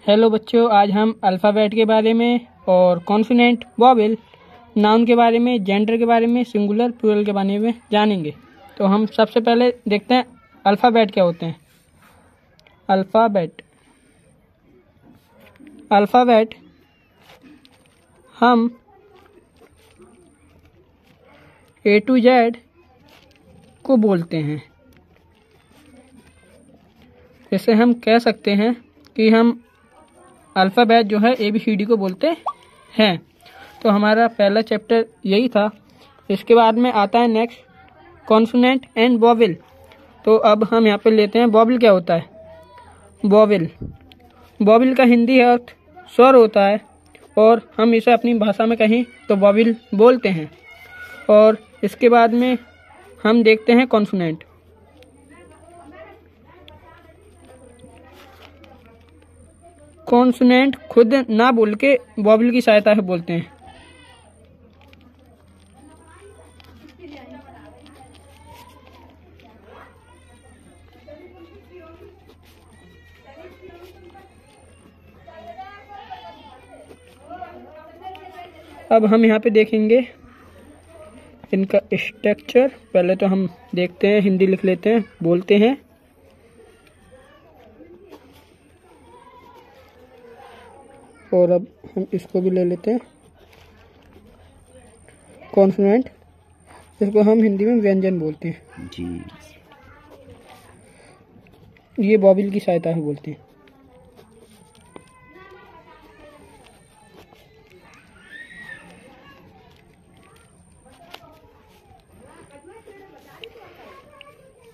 Hello बच्चों, आज हम अल्फ़ाबेट के बारे में और कॉन्सोनेंट, वॉवेल, नाउन के बारे में, जेंडर के बारे में, सिंगुलर, प्लूरल के बारे में जानेंगे। तो हम सबसे पहले देखते हैं अल्फ़ाबेट क्या होते हैं। अल्फ़ाबेट हम A to Z को बोलते हैं। जैसे हम कह सकते हैं कि हम अल्फ़ाबेट जो है ABCD को बोलते हैं। तो हमारा पहला चैप्टर यही था। इसके बाद में आता है नेक्स्ट कॉन्सोनेंट एंड वॉवेल। तो अब हम यहाँ पे लेते हैं वॉवेल क्या होता है। वॉवेल का हिंदी अर्थ स्वर होता है और हम इसे अपनी भाषा में कहें तो वॉवेल बोलते हैं। और इसके बाद में हम देखते हैं कॉन्सोनेंट। कॉन्सोनेंट खुद ना बोल के वॉवेल की सहायता से बोलते हैं। अब हम यहाँ पे देखेंगे इनका स्ट्रक्चर। पहले तो हम देखते हैं, हिंदी लिख लेते हैं, बोलते हैं। और अब हम इसको भी ले लेते हैं कॉन्सोनेंट। इसको हम हिंदी में व्यंजन बोलते हैं जी। ये वॉवेल की सहायता से बोलते हैं।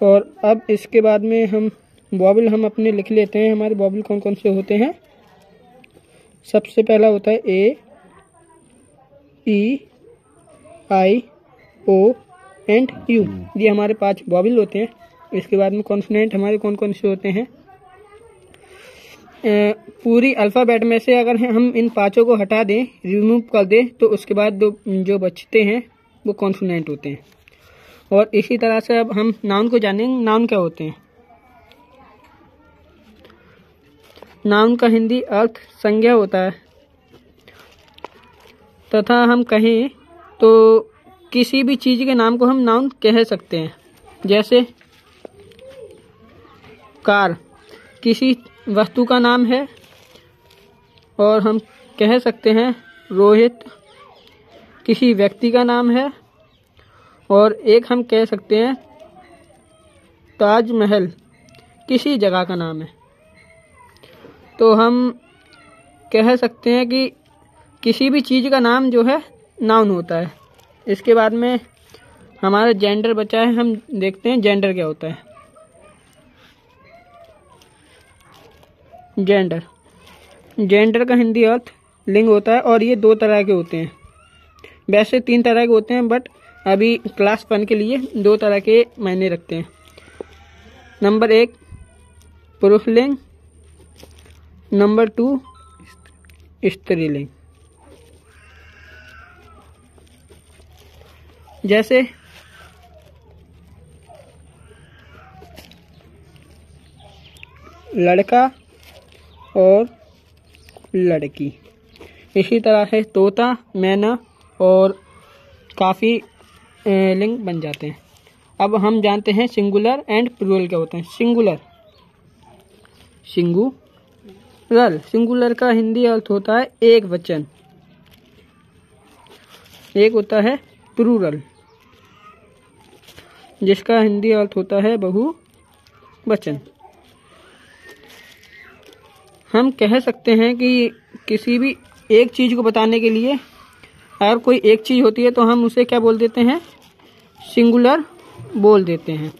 और अब इसके बाद में हम वॉवेल हम अपने लिख लेते हैं। हमारे वॉवेल कौन कौन से होते हैं। सबसे पहला होता है A, E, I, O and U। ये हमारे 5 वॉवेल होते हैं। इसके बाद में कॉन्सोनेंट हमारे कौन कौन से होते हैं। पूरी अल्फ़ाबेट में से अगर हम इन 5 को हटा दें, रिमूव कर दें, तो उसके बाद जो बचते हैं वो कॉन्सोनेंट होते हैं। और इसी तरह से अब हम नाउन को जानेंगे। नाउन क्या होते हैं। नाउन का हिंदी अर्थ संज्ञा होता है तथा हम कहें तो किसी भी चीज़ के नाम को हम नाउन कह सकते हैं। जैसे कार किसी वस्तु का नाम है। और हम कह सकते हैं रोहित किसी व्यक्ति का नाम है। और एक हम कह सकते हैं ताजमहल किसी जगह का नाम है। तो हम कह सकते हैं कि किसी भी चीज़ का नाम जो है नाउन होता है। इसके बाद में हमारा जेंडर बचा है। हम देखते हैं जेंडर क्या होता है। जेंडर का हिंदी अर्थ लिंग होता है। और ये 2 तरह के होते हैं। वैसे 3 तरह के होते हैं, बट अभी क्लास 1 के लिए 2 तरह के मायने रखते हैं। नंबर 1 पुरुषलिंग, नंबर 2 स्त्रीलिंग। जैसे लड़का और लड़की। इसी तरह से तोता, मैना और काफ़ी लिंग बन जाते हैं। अब हम जानते हैं सिंगुलर एंड प्लूरल क्या होते हैं। सिंगुलर का हिंदी अर्थ होता है एक वचन। एक होता है प्लूरल जिसका हिंदी अर्थ होता है बहुवचन। हम कह सकते हैं कि किसी भी एक चीज़ को बताने के लिए अगर कोई एक चीज़ होती है तो हम उसे क्या बोल देते हैं, सिंगुलर बोल देते हैं।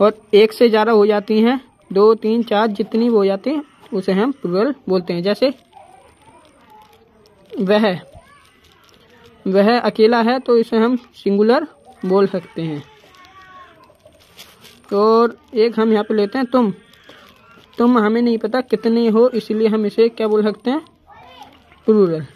और एक से ज़्यादा हो जाती हैं, 2, 3, 4 जितनी वो हो जाती हैं उसे हम प्लूरल बोलते हैं। जैसे वह अकेला है तो इसे हम सिंगुलर बोल सकते हैं। और एक हम यहाँ पे लेते हैं तुम हमें नहीं पता कितने हो, इसलिए हम इसे क्या बोल सकते हैं, प्लूरल।